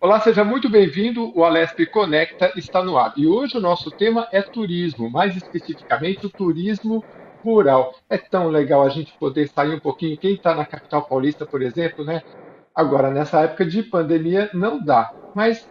Olá, seja muito bem-vindo. O Alesp Conecta está no ar. E hoje o nosso tema é turismo, mais especificamente o turismo rural. É tão legal a gente poder sair um pouquinho. Quem está na capital paulista, por exemplo, né? Agora, nessa época de pandemia, não dá. Mas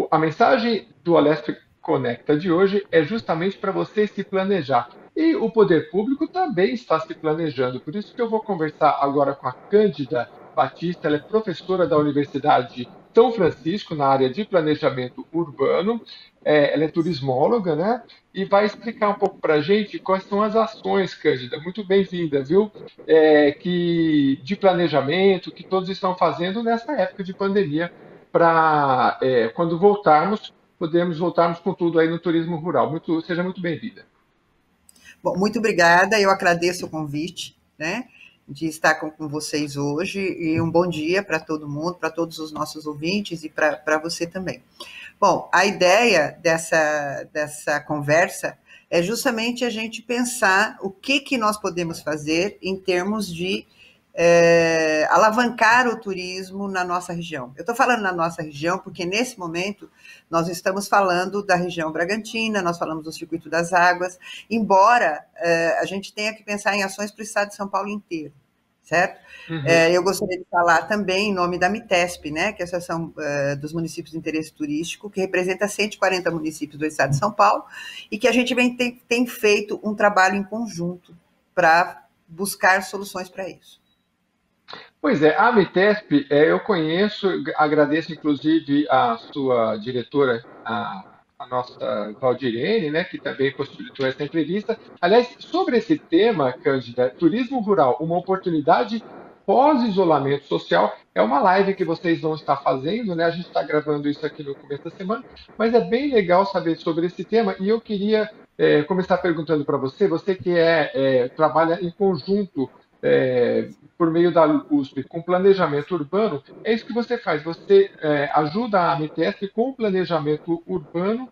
a mensagem do Alesp Conecta de hoje é justamente para você se planejar. E o poder público também está se planejando. Por isso que eu vou conversar agora com a Cândida Batista. Ela é professora da Universidade São Francisco na área de planejamento urbano. Ela é turismóloga, né? E vai explicar um pouco para a gente quais são as ações, Cândida. Muito bem-vinda, viu? De planejamento que todos estão fazendo nessa época de pandemia para, quando voltarmos, podermos voltarmos com tudo aí no turismo rural. Seja muito bem-vinda. Bom, muito obrigada, eu agradeço o convite, né, de estar com vocês hoje, e um bom dia para todo mundo, para todos os nossos ouvintes e para você também. Bom, a ideia dessa conversa é justamente a gente pensar o que nós podemos fazer em termos de alavancar o turismo na nossa região. Eu estou falando na nossa região porque, nesse momento, nós estamos falando da região Bragantina, nós falamos do Circuito das Águas, embora a gente tenha que pensar em ações para o estado de São Paulo inteiro, certo? Uhum. Eu gostaria de falar também em nome da Mitesp, né, que é a Associação dos Municípios de Interesse Turístico, que representa 140 municípios do estado de São Paulo, e que a gente tem feito um trabalho em conjunto para buscar soluções para isso. Pois é, a Amitesp, eu conheço, agradeço inclusive a sua diretora, a nossa Valdirene, né, que também possibilitou essa entrevista. Aliás, sobre esse tema, Cândida, turismo rural, uma oportunidade pós-isolamento social, é uma live que vocês vão estar fazendo, né? A gente está gravando isso aqui no começo da semana, mas é bem legal saber sobre esse tema e eu queria começar perguntando para você, você que trabalha em conjunto por meio da USP com planejamento urbano, é isso que você faz. Você ajuda a AMTS com o planejamento urbano.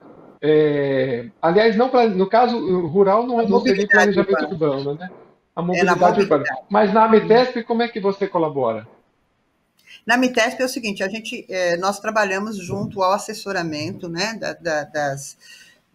Aliás, não, no caso rural A não seria mobilidade planejamento urbana. urbano, né? A É na mobilidade urbana. mobilidade. Mas na AMTESP, como é que você colabora? Na Mitesp é o seguinte, nós trabalhamos junto ao assessoramento, né,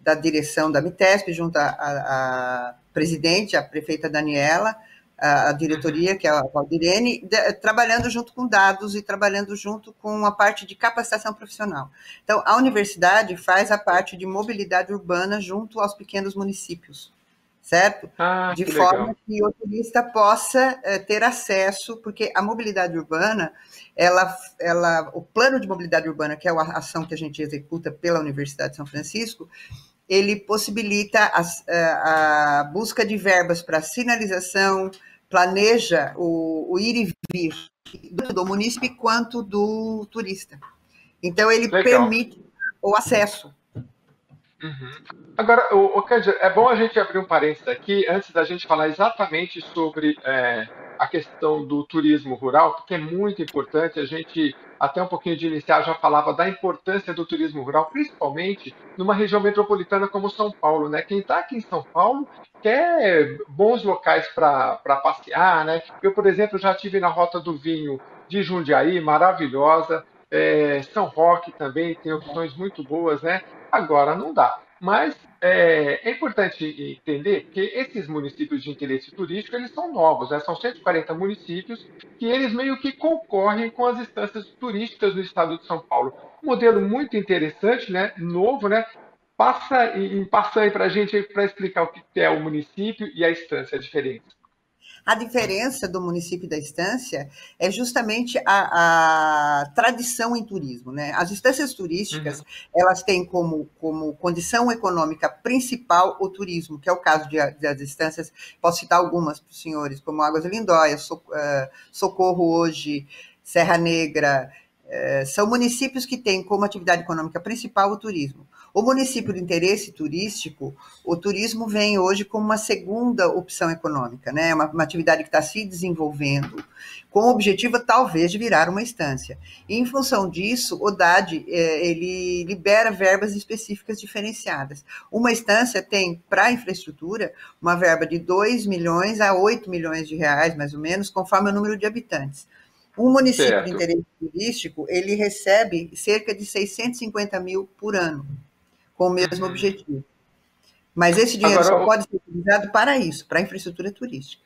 da direção da Mitesp, junto à presidente, a prefeita Daniela, a Uhum. diretoria, que é a Valdirene, trabalhando junto com dados e trabalhando junto com a parte de capacitação profissional. Então, a universidade faz a parte de mobilidade urbana junto aos pequenos municípios, certo? Ah, De que forma legal. que o turista possa ter acesso, porque a mobilidade urbana, o plano de mobilidade urbana, que é a ação que a gente executa pela Universidade de São Francisco, ele possibilita a busca de verbas para sinalização, planeja o ir e vir do munícipe quanto do turista. Então, ele Legal. permite o acesso. Uhum. Agora, Cândido, é bom a gente abrir um parênteses aqui antes da gente falar exatamente sobre a questão do turismo rural, porque é muito importante. A gente, até um pouquinho de iniciar, já falava da importância do turismo rural, principalmente numa região metropolitana como São Paulo, né? Quem está aqui em São Paulo quer bons locais para passear, né? Eu, por exemplo, já estive na Rota do Vinho de Jundiaí, maravilhosa. São Roque também tem opções muito boas, né? Agora não dá. Mas é importante entender que esses municípios de interesse turístico, eles são novos, né? São 140 municípios que eles meio que concorrem com as instâncias turísticas do estado de São Paulo. Um modelo muito interessante, né? Novo, né? Passa aí para a gente para explicar o que é o município e a instância diferente. A diferença do município e da estância é justamente a tradição em turismo, né? As estâncias turísticas, Uhum. elas têm como condição econômica principal o turismo, que é o caso das estâncias, posso citar algumas para os senhores, como Águas de Lindóia, Socorro hoje, Serra Negra, são municípios que têm como atividade econômica principal o turismo. O município de interesse turístico, o turismo vem hoje como uma segunda opção econômica, né? Uma atividade que está se desenvolvendo, com o objetivo, talvez, de virar uma estância. E, em função disso, o DAD, ele libera verbas específicas diferenciadas. Uma estância tem, para a infraestrutura, uma verba de 2 milhões a 8 milhões de reais, mais ou menos, conforme o número de habitantes. Um município de certo. interesse turístico, ele recebe cerca de 650 mil por ano, com o mesmo Uhum. objetivo. Mas esse dinheiro Agora, só pode ser utilizado para isso, para a infraestrutura turística.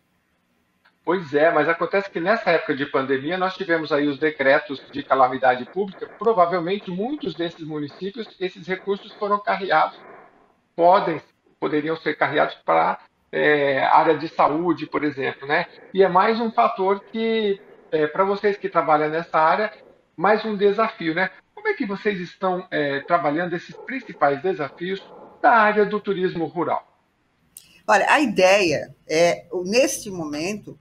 pois é, mas acontece que nessa época de pandemia nós tivemos aí os decretos de calamidade pública. Provavelmente muitos desses municípios, esses recursos foram carreados, podem, poderiam ser carreados para área de saúde, por exemplo, né? E é mais um fator que, para vocês que trabalham nessa área, mais um desafio, né? Como é que vocês estão trabalhando esses principais desafios da área do turismo rural? Olha, a ideia é, neste momento,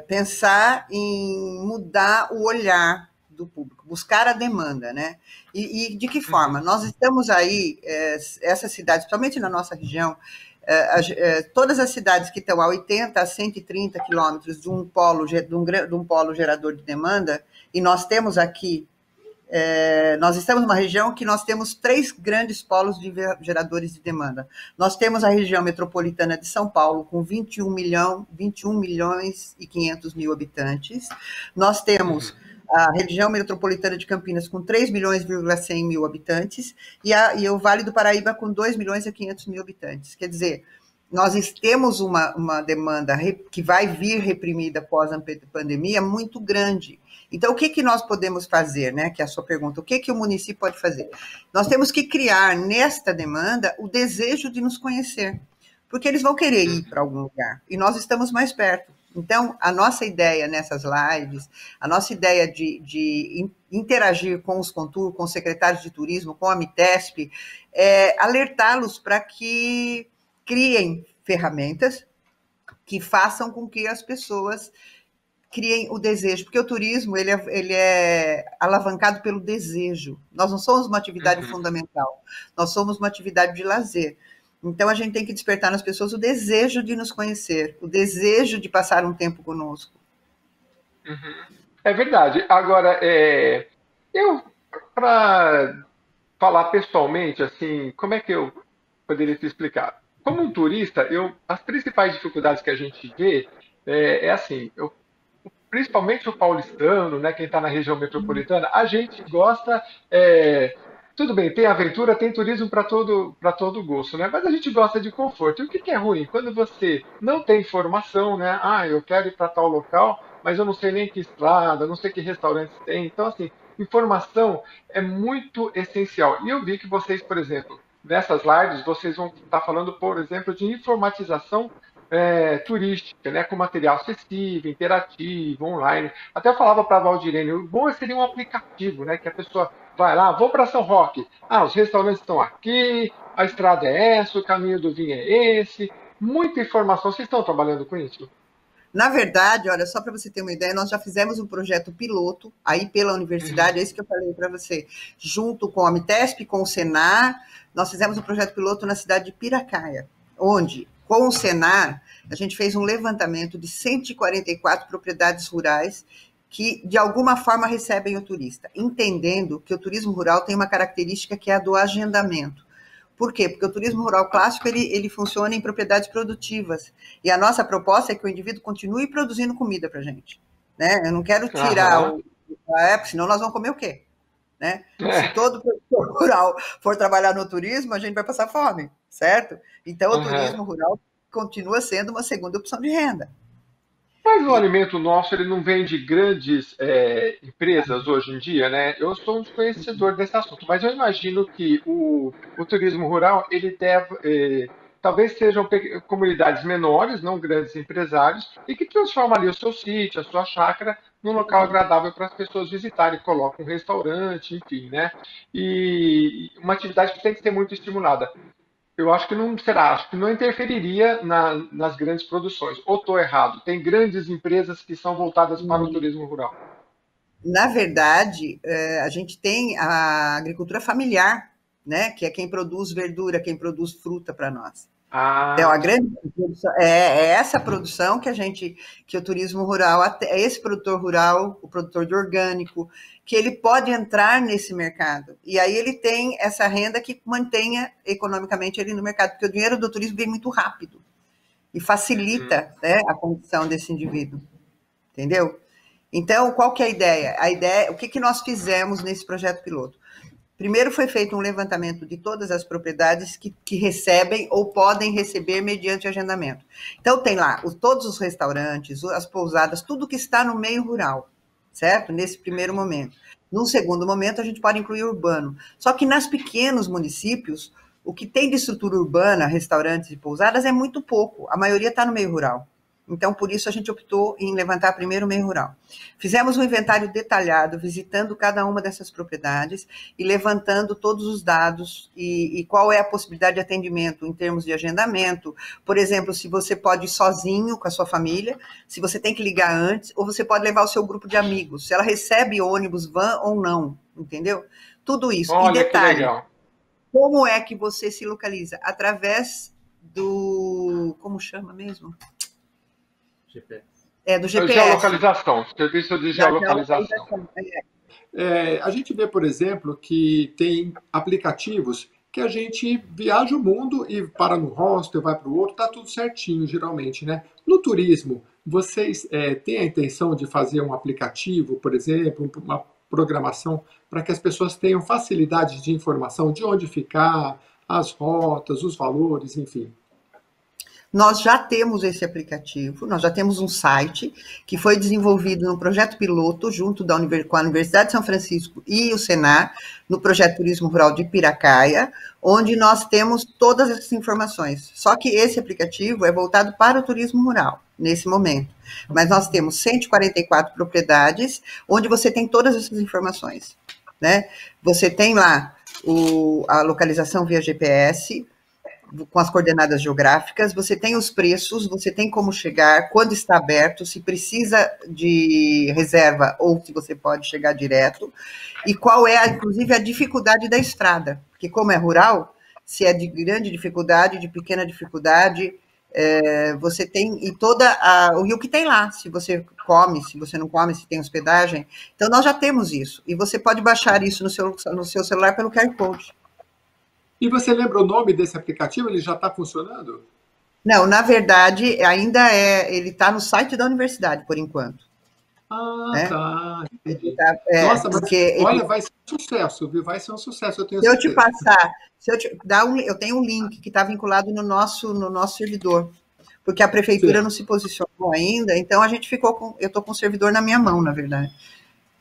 pensar em mudar o olhar do público, buscar a demanda, né? E de que forma? Uhum, Nós estamos aí, essas cidades, principalmente na nossa região, todas as cidades que estão a 80 a 130 quilômetros de um polo, de um polo gerador de demanda, e nós temos aqui nós estamos numa região que nós temos três grandes polos de geradores de demanda. Nós temos a região metropolitana de São Paulo, com 21 milhões e 500 mil habitantes. Nós temos uhum, a região metropolitana de Campinas, com 3 milhões e 100 mil habitantes, e o Vale do Paraíba, com 2 milhões e 500 mil habitantes. Quer dizer, nós temos uma demanda que vai vir reprimida após a pandemia muito grande. Então, o que, que nós podemos fazer, né? Que é a sua pergunta, o que, que o município pode fazer? Nós temos que criar nesta demanda o desejo de nos conhecer, porque eles vão querer ir para uhum, algum lugar e nós estamos mais perto. Então, a nossa ideia nessas lives, a nossa ideia de interagir com os Contur, com os secretários de turismo, com a Mitesp, é alertá-los para que criem ferramentas que façam com que as pessoas criem o desejo, porque o turismo ele é alavancado pelo desejo. Nós não somos uma atividade uhum. fundamental, nós somos uma atividade de lazer. Então a gente tem que despertar nas pessoas o desejo de nos conhecer, o desejo de passar um tempo conosco. Uhum. É verdade. Agora, eu, para falar pessoalmente, assim, como é que eu poderia te explicar? Como um turista, as principais dificuldades que a gente vê assim, principalmente o paulistano, né, quem está na região metropolitana, a gente gosta. Tudo bem, tem aventura, tem turismo para todo gosto, né? Mas a gente gosta de conforto. E o que, que é ruim? Quando você não tem informação, né? Ah, eu quero ir para tal local, mas eu não sei nem que estrada, não sei que restaurantes tem. Então, assim, informação é muito essencial. E eu vi que vocês, por exemplo, nessas lives, vocês vão estar falando, por exemplo, de informatização turística, né, com material acessível, interativo, online. Até eu falava para a Valdirene, o bom seria um aplicativo, né, que a pessoa vai lá, vou para São Roque, os restaurantes estão aqui, a estrada é essa, o caminho do vinho é esse, muita informação. Vocês estão trabalhando com isso? Na verdade, olha, só para você ter uma ideia, nós já fizemos um projeto piloto aí pela universidade, é Uhum, isso que eu falei para você, junto com a Mitesp, com o Senar, nós fizemos um projeto piloto na cidade de Piracaia, onde, com o Senar, a gente fez um levantamento de 144 propriedades rurais que, de alguma forma, recebem o turista, entendendo que o turismo rural tem uma característica que é a do agendamento. Por quê? Porque o turismo rural clássico ele funciona em propriedades produtivas. E a nossa proposta é que o indivíduo continue produzindo comida para a gente. Né? Eu não quero tirar aham, a época, senão nós vamos comer o quê? Né? Se é, todo produtor rural for trabalhar no turismo, a gente vai passar fome, certo? Então, o aham. turismo rural continua sendo uma segunda opção de renda. Mas o E, alimento nosso, ele não vem de grandes empresas hoje em dia, né? Eu sou um desconhecedor desse assunto, mas eu imagino que o turismo rural, ele deve, talvez sejam comunidades menores, não grandes empresários, e que transformam ali o seu sítio, a sua chácara, num local agradável para as pessoas visitarem, colocam um restaurante, enfim, né? E uma atividade que tem que ser muito estimulada. Eu acho que não será, acho que não interferiria nas grandes produções. Ou estou errado? Tem grandes empresas que são voltadas para o turismo rural. na verdade, a gente tem a agricultura familiar, né? Que é quem produz verdura, quem produz fruta para nós. Então, a Ah, grande produção é essa produção que a gente, que o turismo rural, é esse produtor rural, o produtor de orgânico, que ele pode entrar nesse mercado. E aí ele tem essa renda que mantenha economicamente ele no mercado, porque o dinheiro do turismo vem muito rápido e uhum, facilita, né, a condição desse indivíduo, entendeu? Então, qual que é a ideia? O que nós fizemos nesse projeto piloto? Primeiro foi feito um levantamento de todas as propriedades que recebem ou podem receber mediante agendamento. Então, tem lá todos os restaurantes, as pousadas, tudo que está no meio rural, certo? Nesse primeiro momento. Num segundo momento, a gente pode incluir urbano. Só que nas pequenos municípios, o que tem de estrutura urbana, restaurantes e pousadas, é muito pouco. A maioria está no meio rural. Então, por isso, a gente optou em levantar primeiro o meio rural. Fizemos um inventário detalhado, visitando cada uma dessas propriedades e levantando todos os dados e qual é a possibilidade de atendimento em termos de agendamento. Por exemplo, se você pode ir sozinho com a sua família, se você tem que ligar antes, ou você pode levar o seu grupo de amigos, se ela recebe ônibus, van ou não, entendeu? Tudo isso. Olha E detalhe, que legal. como é que você se localiza? Através do... Como chama mesmo? GPS. Do GPS. Geolocalização, serviço de geolocalização. A gente vê, por exemplo, que tem aplicativos que a gente viaja o mundo e para no hostel, vai para o outro, tá tudo certinho, geralmente, né? No turismo, vocês têm a intenção de fazer um aplicativo, por exemplo, uma programação para que as pessoas tenham facilidade de informação de onde ficar, as rotas, os valores, enfim? Nós já temos esse aplicativo, nós já temos um site que foi desenvolvido no projeto piloto junto com a Universidade de São Francisco e o Senar, no projeto Turismo Rural de Piracaia, onde nós temos todas essas informações. Só que esse aplicativo é voltado para o turismo rural, nesse momento. Mas nós temos 144 propriedades, onde você tem todas essas informações, né? Você tem lá a localização via GPS, com as coordenadas geográficas, você tem os preços, você tem como chegar, quando está aberto, se precisa de reserva ou se você pode chegar direto, e qual é, inclusive, a dificuldade da estrada, porque como é rural, se é de grande dificuldade, de pequena dificuldade, você tem, e o que tem lá, se você come, se você não come, se tem hospedagem, então nós já temos isso, e você pode baixar isso no seu celular pelo QR Code. E você lembra o nome desse aplicativo? Ele já está funcionando? Não, na verdade, ainda ele está no site da universidade, por enquanto. Né? Tá. Entendi. Nossa, mas olha, vai ser um sucesso, viu? Vai ser um sucesso, eu tenho certeza. Se eu te passar, eu tenho um link que está vinculado no nosso servidor, porque a prefeitura não se posicionou ainda, então eu estou com o servidor na minha mão, na verdade.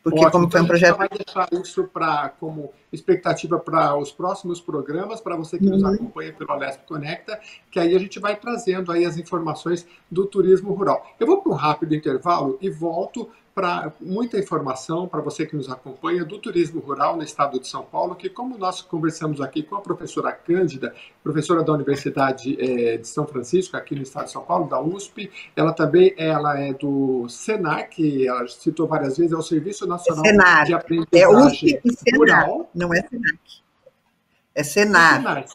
Porque ótimo, como foi um projeto... vai deixar isso como expectativa para os próximos programas, para você que nos acompanha pelo Alesp Conecta, que aí a gente vai trazendo aí as informações do turismo rural. Eu vou para um rápido intervalo e volto para muita informação para você que nos acompanha do turismo rural no estado de São Paulo, que como nós conversamos aqui com a professora Cândida, professora da Universidade de São Francisco, aqui no estado de São Paulo, da USP, ela é do Senar, que ela citou várias vezes, é o Serviço Nacional de Aprendizagem Rural. Não é Senac. É Senar.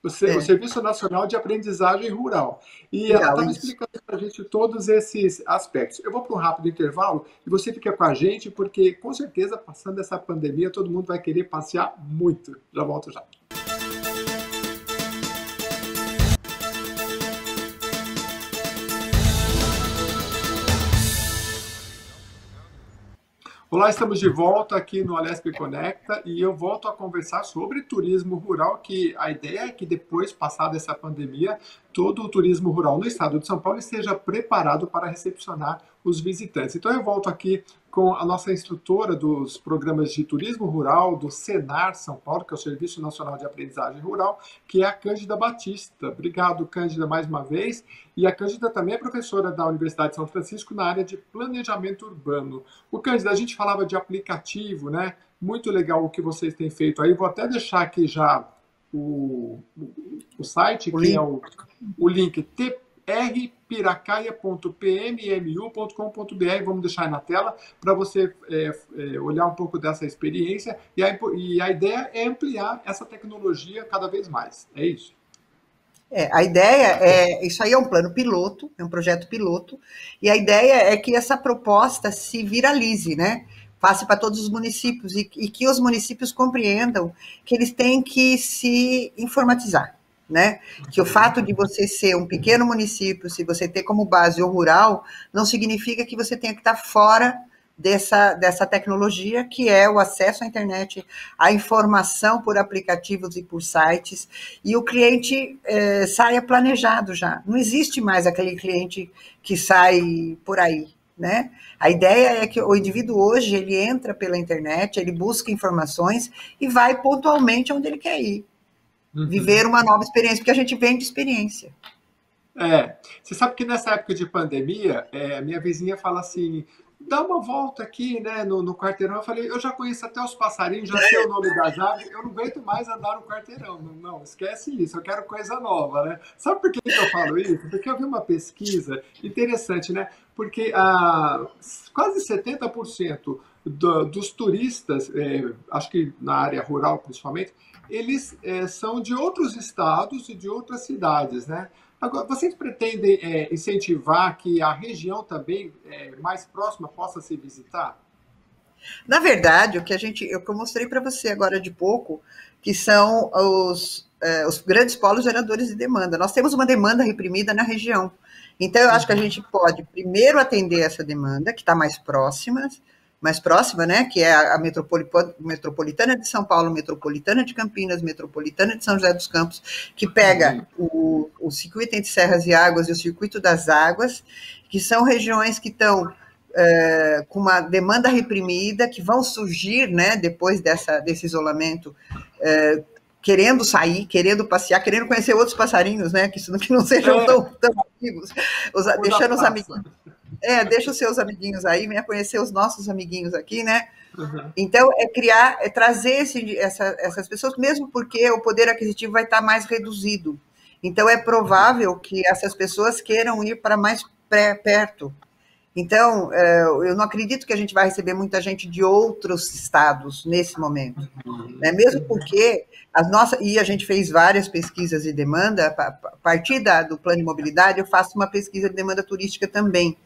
O Serviço Nacional de Aprendizagem Rural. E ela estava explicando para a gente todos esses aspectos. Eu vou para um rápido intervalo e você fica com a gente, porque com certeza, passando essa pandemia, todo mundo vai querer passear muito. Já volto já. Olá, estamos de volta aqui no Alesp Conecta e eu volto a conversar sobre turismo rural, que a ideia é que depois, passada essa pandemia, todo o turismo rural no estado de São Paulo esteja preparado para recepcionar os visitantes. Então eu volto aqui com a nossa instrutora dos programas de turismo rural do Senar São Paulo, que é o Serviço Nacional de Aprendizagem Rural, que é a Cândida Batista. Obrigado, Cândida, mais uma vez. E a Cândida também é professora da Universidade de São Francisco na área de planejamento urbano. O Cândida, a gente falava de aplicativo, né? Muito legal o que vocês têm feito aí. Vou até deixar aqui já o site, que é o link rpiracaia.pmmu.com.br. Vamos deixar aí na tela para você olhar um pouco dessa experiência. E a ideia é ampliar essa tecnologia cada vez mais. É isso. A ideia isso aí é um plano piloto, é um projeto piloto, e a ideia é que essa proposta se viralize, né? Passe para todos os municípios e que os municípios compreendam que eles têm que se informatizar, né? Que o fato de você ser um pequeno município, se você ter como base o rural, não significa que você tenha que estar fora dessa tecnologia, que é o acesso à internet, a informação por aplicativos e por sites, e o cliente saia planejado já. Não existe mais aquele cliente que sai por aí, né? A ideia é que o indivíduo hoje, ele entra pela internet, ele busca informações e vai pontualmente onde ele quer ir. Viver uma nova experiência, porque a gente vende experiência. Você sabe que nessa época de pandemia, minha vizinha fala assim, dá uma volta aqui, né, no quarteirão. Eu falei, eu já conheço até os passarinhos, já sei o nome das aves, eu não aguento mais andar no quarteirão. Não, esquece isso, eu quero coisa nova, né? Sabe por que eu falo isso? Porque eu vi uma pesquisa interessante, né? Porque quase 70% dos turistas, acho que na área rural principalmente, eles são de outros estados e de outras cidades, né? Agora, vocês pretendem incentivar que a região também mais próxima possa se visitar? Na verdade, o que eu mostrei para você agora de pouco, que são os grandes polos geradores de demanda. Nós temos uma demanda reprimida na região. Então, eu acho que a gente pode primeiro atender essa demanda, que está mais próxima, né, que é a metropolitana de São Paulo, metropolitana de Campinas, metropolitana de São José dos Campos, que pega o circuito entre Serras e Águas e o circuito das águas, que são regiões que estão com uma demanda reprimida, que vão surgir, né, depois desse isolamento, querendo sair, querendo passear, querendo conhecer outros passarinhos, né, que não sejam tão amigos, deixando os amiguinhos. Deixa os seus amiguinhos aí, venha conhecer os nossos amiguinhos aqui, né? Então, trazer essas pessoas, mesmo porque o poder aquisitivo vai estar mais reduzido. Então, é provável que essas pessoas queiram ir para mais perto. Então, eu não acredito que a gente vai receber muita gente de outros estados nesse momento, né? Mesmo porque e a gente fez várias pesquisas de demanda, a partir do plano de mobilidade, eu faço uma pesquisa de demanda turística também.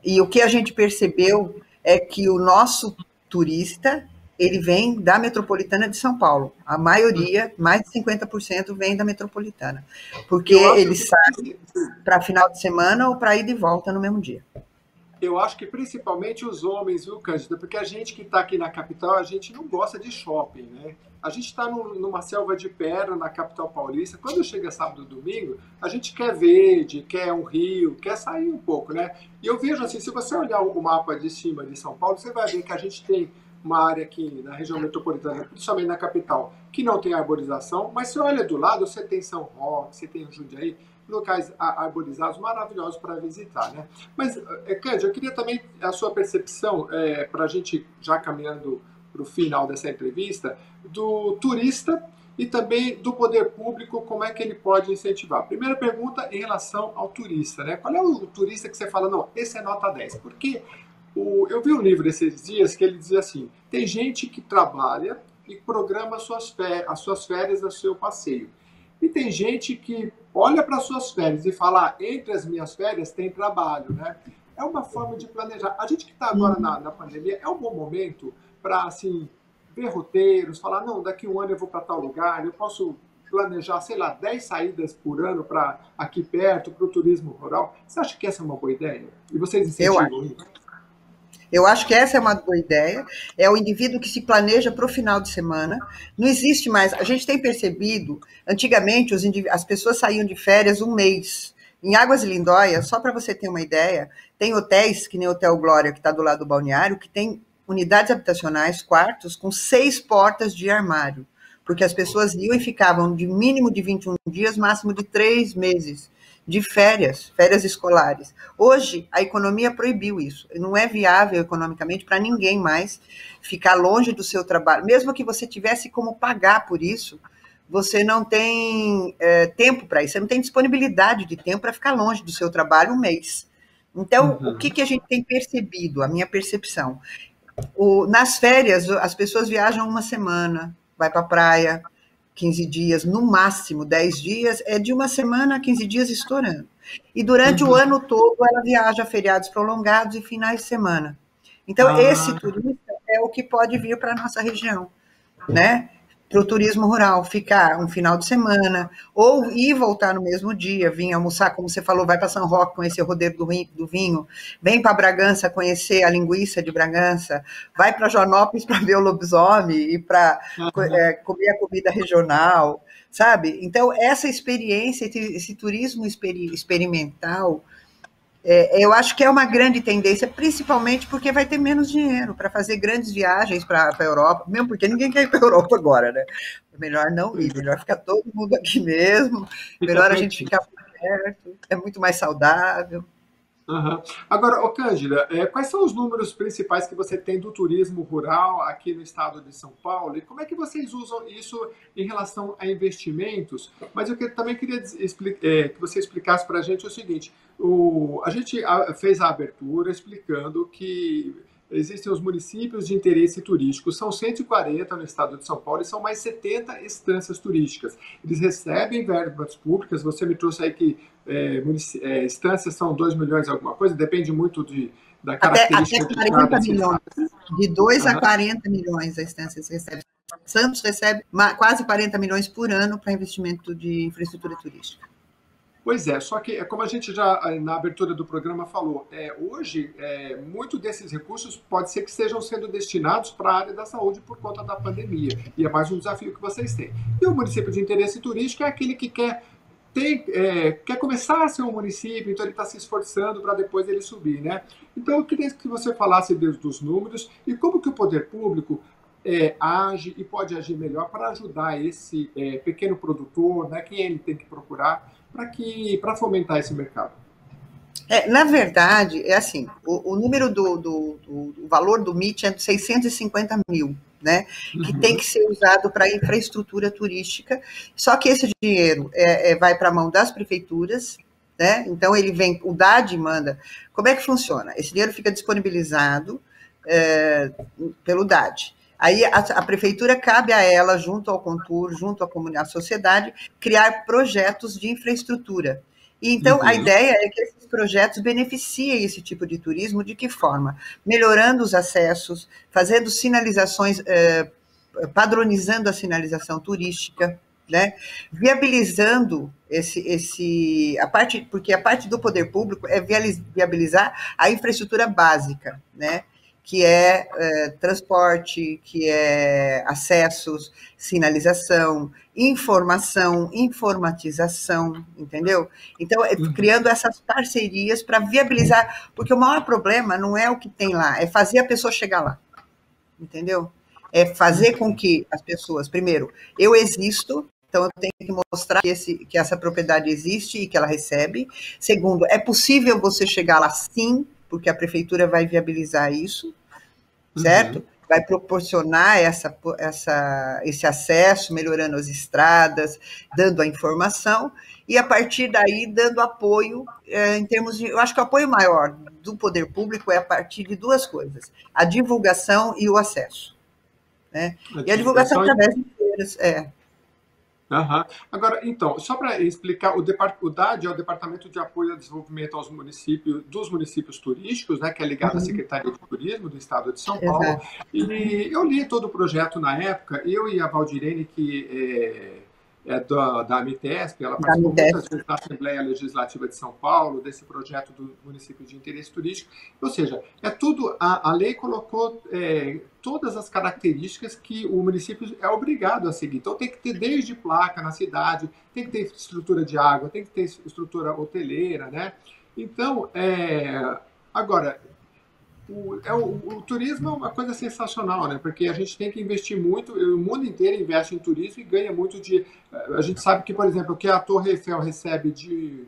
E o que a gente percebeu é que o nosso turista, ele vem da metropolitana de São Paulo. A maioria, mais de 50%, vem da metropolitana. Porque ele sai para final de semana ou para ir de volta no mesmo dia. Eu acho que principalmente os homens, viu, Cândida? Porque a gente que está aqui na capital, a gente não gosta de shopping, né? A gente está numa selva de pedra na capital paulista. Quando chega sábado e domingo, a gente quer verde, quer um rio, quer sair um pouco, né? E eu vejo assim, se você olhar o mapa de cima de São Paulo, você vai ver que a gente tem uma área aqui na região metropolitana, principalmente na capital, que não tem arborização, mas se olha do lado, você tem São Roque, você tem Jundiaí, locais arborizados maravilhosos para visitar, né? Mas, Cândida, eu queria também a sua percepção, para a gente já caminhando para o final dessa entrevista, do turista e também do poder público, como é que ele pode incentivar. Primeira pergunta em relação ao turista, né? Qual é o turista que você fala, não, esse é nota 10? Porque eu vi um livro esses dias que ele dizia assim, tem gente que trabalha e programa as suas férias do seu passeio. E tem gente que olha para as suas férias e fala, entre as minhas férias tem trabalho, né? É uma forma de planejar. A gente que está agora na pandemia, é um bom momento para, assim, ver roteiros, falar, não, daqui um ano eu vou para tal lugar, eu posso planejar, sei lá, 10 saídas por ano para aqui perto, para o turismo rural. Você acha que essa é uma boa ideia? E vocês incentivam isso? Eu acho que essa é uma boa ideia, é o indivíduo que se planeja para o final de semana, não existe mais, a gente tem percebido, antigamente as pessoas saíam de férias um mês, em Águas de Lindóia, só para você ter uma ideia, tem hotéis, que nem o Hotel Glória, que está do lado do balneário, que tem unidades habitacionais, quartos, com 6 portas de armário, porque as pessoas iam e ficavam de mínimo de 21 dias, máximo de 3 meses, de férias escolares. Hoje, a economia proibiu isso. Não é viável economicamente para ninguém mais ficar longe do seu trabalho. Mesmo que você tivesse como pagar por isso, você não tem tempo para isso, você não tem disponibilidade de tempo para ficar longe do seu trabalho um mês. Então, o que a gente tem percebido, a minha percepção? Nas férias, as pessoas viajam uma semana, vai para a praia, 15 dias, no máximo 10 dias, é de uma semana a 15 dias estourando. E durante o ano todo ela viaja a feriados prolongados e finais de semana. Então, esse turista é o que pode vir para a nossa região, né? para o turismo rural, ficar um final de semana, ou ir e voltar no mesmo dia, vir almoçar, como você falou, vai para São Roque conhecer o rodeio do vinho, vem para Bragança conhecer a linguiça de Bragança, vai para Joanópolis para ver o lobisomem e para comer a comida regional, sabe? Então, essa experiência, esse turismo experimental, eu acho que é uma grande tendência, principalmente porque vai ter menos dinheiro para fazer grandes viagens para a Europa, mesmo porque ninguém quer ir para a Europa agora, né? É melhor não ir, melhor ficar todo mundo aqui mesmo, melhor a gente ficar por perto, é muito mais saudável. Uhum. Agora, Cândida, quais são os números principais que você tem do turismo rural aqui no estado de São Paulo e como é que vocês usam isso em relação a investimentos? Mas eu também queria que você explicasse para a gente o seguinte, a gente fez a abertura explicando que existem os municípios de interesse turístico, são 140 no estado de São Paulo e são mais 70 estâncias turísticas. Eles recebem verbas públicas, você me trouxe aí que estâncias são 2 milhões alguma coisa, depende muito da característica. Até 40 milhões, de 2 a 40 milhões as estâncias recebem. Santos recebe quase 40 milhões por ano para investimento de infraestrutura turística. Pois é, só que, como a gente já na abertura do programa falou, hoje, muito desses recursos pode ser que estejam sendo destinados para a área da saúde por conta da pandemia, e é mais um desafio que vocês têm. E o município de interesse turístico é aquele que quer começar a ser um município, então ele está se esforçando para depois ele subir, né? Então eu queria que você falasse dos números e como que o poder público age e pode agir melhor para ajudar esse pequeno produtor, né? Quem ele tem que procurar para fomentar esse mercado. Na verdade, é assim, o número do valor do MIT é de 650 mil, né, que tem que ser usado para infraestrutura turística, só que esse dinheiro vai para a mão das prefeituras, né, então ele vem, o DAD manda, como é que funciona? Esse dinheiro fica disponibilizado pelo DAD, aí a prefeitura cabe a ela, junto ao Contur, junto à comunidade, à sociedade, criar projetos de infraestrutura. E então, a ideia é que esses projetos beneficiem esse tipo de turismo, de que forma? Melhorando os acessos, fazendo sinalizações, padronizando a sinalização turística, né? Viabilizando porque a parte do poder público é viabilizar a infraestrutura básica, né? Que é transporte, que é acessos, sinalização, informação, informatização, entendeu? Então, criando essas parcerias para viabilizar, porque o maior problema não é o que tem lá, é fazer a pessoa chegar lá, entendeu? É fazer com que as pessoas, primeiro, eu existo, então eu tenho que mostrar que essa propriedade existe e que ela recebe. Segundo, é possível você chegar lá sim, porque a prefeitura vai viabilizar isso, certo? Vai proporcionar esse acesso, melhorando as estradas, dando a informação, e a partir daí dando apoio em termos de... Eu acho que o apoio maior do poder público é a partir de 2 coisas, a divulgação e o acesso, né? E a divulgação através de feiras, Agora, então, só para explicar, o DAD é o Departamento de Apoio ao Desenvolvimento dos Municípios Turísticos, né, que é ligado à Secretaria de Turismo do Estado de São Paulo. Exato. E eu li todo o projeto na época, eu e a Valdirene, que é da AMITESP, ela participou muitas vezes da Assembleia Legislativa de São Paulo, desse projeto do município de interesse turístico, ou seja, a lei colocou todas as características que o município é obrigado a seguir, então tem que ter desde placa na cidade, tem que ter estrutura de água, tem que ter estrutura hoteleira, né? Então, agora... O turismo é uma coisa sensacional, né? Porque a gente tem que investir muito, o mundo inteiro investe em turismo e ganha muito de... A gente sabe que, por exemplo, o que a Torre Eiffel recebe de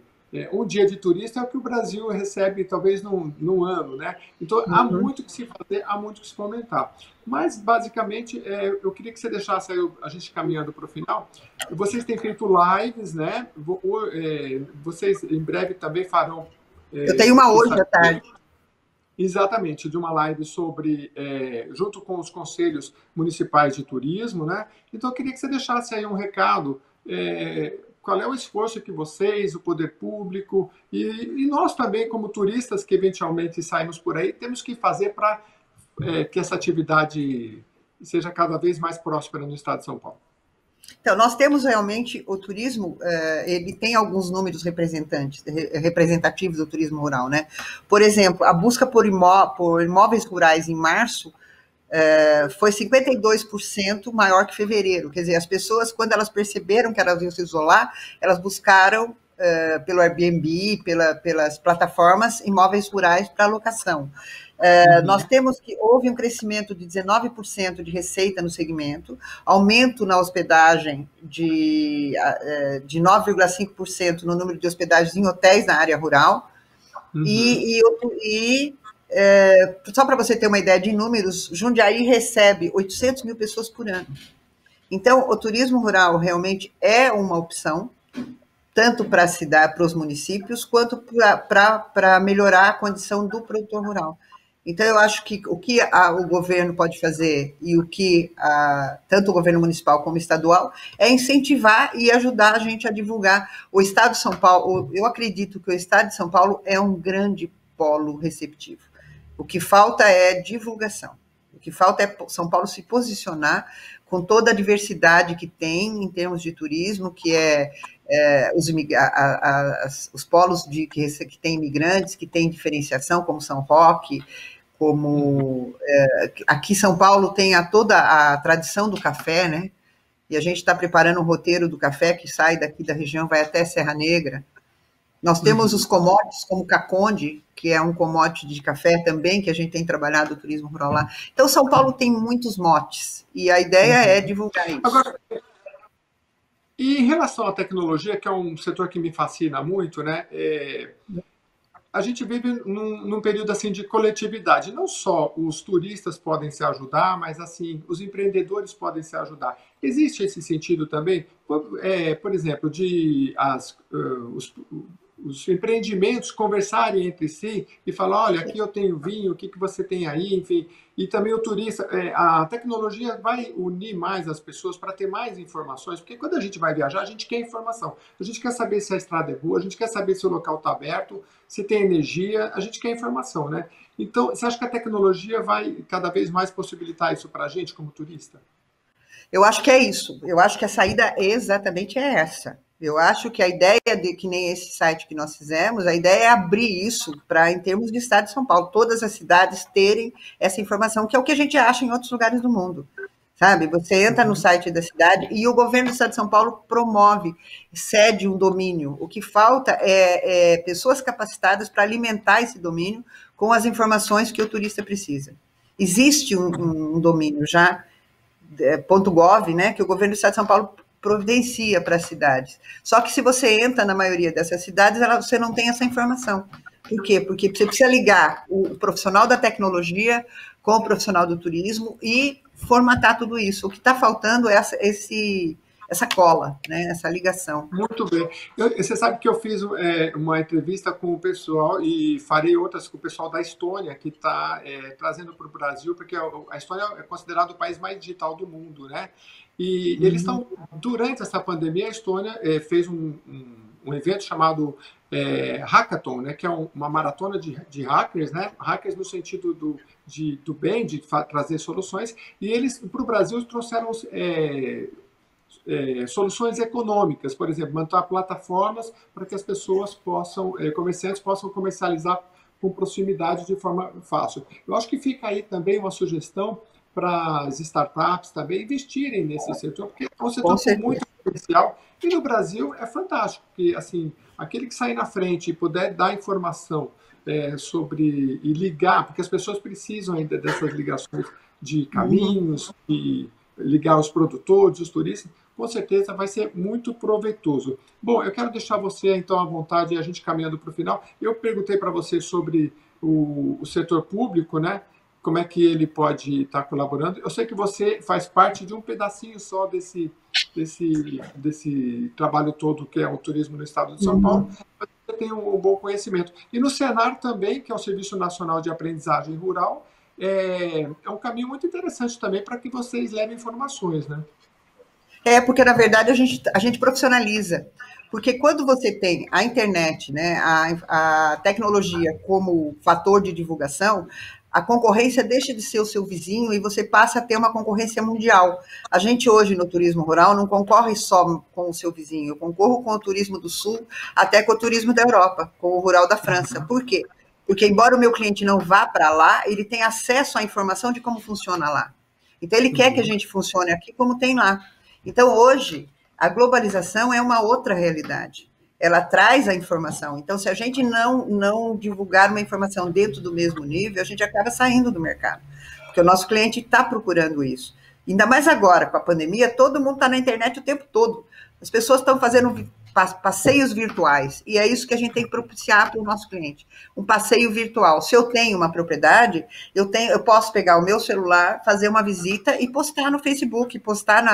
um dia de turista é o que o Brasil recebe, talvez, num ano, né? Então, há muito que se fazer, há muito que se fomentar. Mas, basicamente, eu queria que você deixasse aí a gente caminhando para o final. Vocês têm feito lives, né? Vocês, em breve, também farão... Eu tenho uma hoje à tarde. Exatamente, de uma live sobre, junto com os conselhos municipais de turismo, né? Então, eu queria que você deixasse aí um recado, qual é o esforço que vocês, o poder público, e nós também, como turistas que eventualmente saímos por aí, temos que fazer para que essa atividade seja cada vez mais próspera no estado de São Paulo. Então, nós temos realmente o turismo, ele tem alguns números representativos do turismo rural, né? Por exemplo, a busca por imóveis rurais em março foi 52% maior que fevereiro. Quer dizer, as pessoas, quando elas perceberam que elas iam se isolar, elas buscaram, pelo Airbnb, pelas plataformas, imóveis rurais para locação. Nós temos que houve um crescimento de 19% de receita no segmento, aumento na hospedagem de 9,5% no número de hospedagens em hotéis na área rural, só para você ter uma ideia de números, Jundiaí recebe 800 mil pessoas por ano. Então, o turismo rural realmente é uma opção, tanto para a cidade, para os municípios, quanto para melhorar a condição do produtor rural. Então, eu acho que o que o governo pode fazer e o que tanto o governo municipal como estadual é incentivar e ajudar a gente a divulgar. O Estado de São Paulo, eu acredito que o Estado de São Paulo é um grande polo receptivo. O que falta é divulgação. O que falta é São Paulo se posicionar com toda a diversidade que tem em termos de turismo, que os polos que tem imigrantes, que tem diferenciação, como São Roque, como aqui São Paulo tem toda a tradição do café, né? E a gente está preparando um roteiro do café que sai daqui da região, vai até Serra Negra. Nós temos os commodities, como Caconde, que é um commodity de café também, que a gente tem trabalhado o turismo rural lá. Então, São Paulo tem muitos motes, e a ideia é divulgar isso. Agora, e em relação à tecnologia, que é um setor que me fascina muito, né? A gente vive num período assim de coletividade. Não só os turistas podem se ajudar, mas assim os empreendedores podem se ajudar. Existe esse sentido também, por exemplo, de os empreendimentos conversarem entre si e falar, olha, aqui eu tenho vinho, o que você tem aí, enfim. E também o turista, a tecnologia vai unir mais as pessoas para ter mais informações, porque quando a gente vai viajar, a gente quer informação. A gente quer saber se a estrada é boa, a gente quer saber se o local está aberto, se tem energia, a gente quer informação, né? Então, você acha que a tecnologia vai cada vez mais possibilitar isso para a gente como turista? Eu acho que é isso. Eu acho que a saída exatamente é essa. Eu acho que a ideia que nem esse site que nós fizemos, a ideia é abrir isso para, em termos de Estado de São Paulo, todas as cidades terem essa informação, que é o que a gente acha em outros lugares do mundo. Sabe? Você entra no site da cidade e o governo do Estado de São Paulo promove, cede um domínio. O que falta é pessoas capacitadas para alimentar esse domínio com as informações que o turista precisa. Existe um domínio já, .gov, né, que o governo do Estado de São Paulo providencia para as cidades. Só que se você entra na maioria dessas cidades, você não tem essa informação. Por quê? Porque você precisa ligar o profissional da tecnologia com o profissional do turismo e formatar tudo isso. O que está faltando é essa cola, né? Essa ligação. Muito bem. Você sabe que eu fiz uma entrevista com o pessoal e farei outras com o pessoal da Estônia, que está trazendo para o Brasil, porque a Estônia é considerado o país mais digital do mundo, né? E eles estão, durante essa pandemia, a Estônia fez um evento chamado Hackathon, né? Que é uma maratona de hackers, né? Hackers no sentido do bem, de trazer soluções, e eles, para o Brasil, trouxeram soluções econômicas, por exemplo, montar plataformas para que as pessoas comerciantes possam comercializar com proximidade de forma fácil. Eu acho que fica aí também uma sugestão para as startups também investirem nesse setor, porque é um setor com muito potencial, e no Brasil é fantástico, porque assim, aquele que sair na frente e puder dar informação sobre e ligar, porque as pessoas precisam ainda dessas ligações de caminhos, e ligar os produtores, os turistas, com certeza vai ser muito proveitoso. Bom, eu quero deixar você, então, à vontade, a gente caminhando para o final. Eu perguntei para você sobre o setor público, né? Como é que ele pode estar colaborando. Eu sei que você faz parte de um pedacinho só desse trabalho todo, que é o turismo no estado de São Paulo, mas você tem um bom conhecimento. E no Senar também, que é o Serviço Nacional de Aprendizagem Rural, é um caminho muito interessante também para que vocês levem informações, né? Porque, na verdade, a gente profissionaliza. Porque quando você tem a internet, né, a tecnologia como fator de divulgação, A concorrência deixa de ser o seu vizinho e você passa a ter uma concorrência mundial. A gente hoje no turismo rural não concorre só com o seu vizinho, eu concorro com o turismo do Sul, até com o turismo da Europa, com o rural da França. Por quê? Porque embora o meu cliente não vá para lá, ele tem acesso à informação de como funciona lá. Então ele quer que a gente funcione aqui como tem lá. Então hoje a globalização é uma outra realidade. Ela traz a informação. Então, se a gente não divulgar uma informação dentro do mesmo nível, a gente acaba saindo do mercado. Porque o nosso cliente está procurando isso. Ainda mais agora, com a pandemia, todo mundo está na internet o tempo todo. As pessoas estão fazendo passeios virtuais. E é isso que a gente tem que propiciar para o nosso cliente. Um passeio virtual. Se eu tenho uma propriedade, eu posso pegar o meu celular, fazer uma visita e postar no Facebook, postar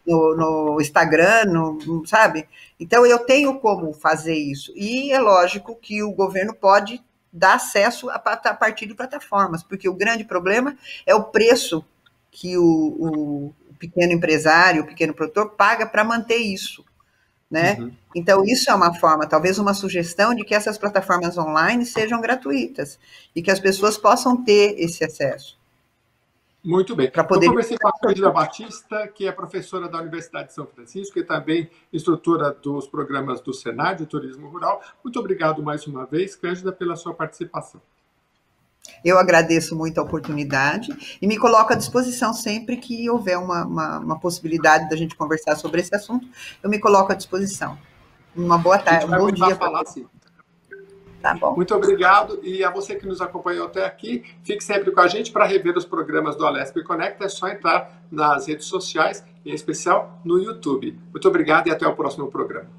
no Instagram, sabe? Então, eu tenho como fazer isso. E é lógico que o governo pode dar acesso a partir de plataformas, porque o grande problema é o preço que o pequeno empresário, o pequeno produtor paga para manter isso, né? Uhum. Então, isso é uma forma, talvez uma sugestão de que essas plataformas online sejam gratuitas e que as pessoas possam ter esse acesso. Muito bem. Eu conversei com a Cândida Batista, que é professora da Universidade de São Francisco e também instrutora dos programas do Senar de Turismo Rural. Muito obrigado mais uma vez, Cândida, pela sua participação. Eu agradeço muito a oportunidade e me coloco à disposição sempre que houver uma possibilidade da gente conversar sobre esse assunto. Eu me coloco à disposição. Uma boa tarde, um bom dia para você. Tá bom. Muito obrigado. E a você que nos acompanhou até aqui, fique sempre com a gente para rever os programas do Alesp Conecta. É só entrar nas redes sociais, em especial no YouTube. Muito obrigado e até o próximo programa.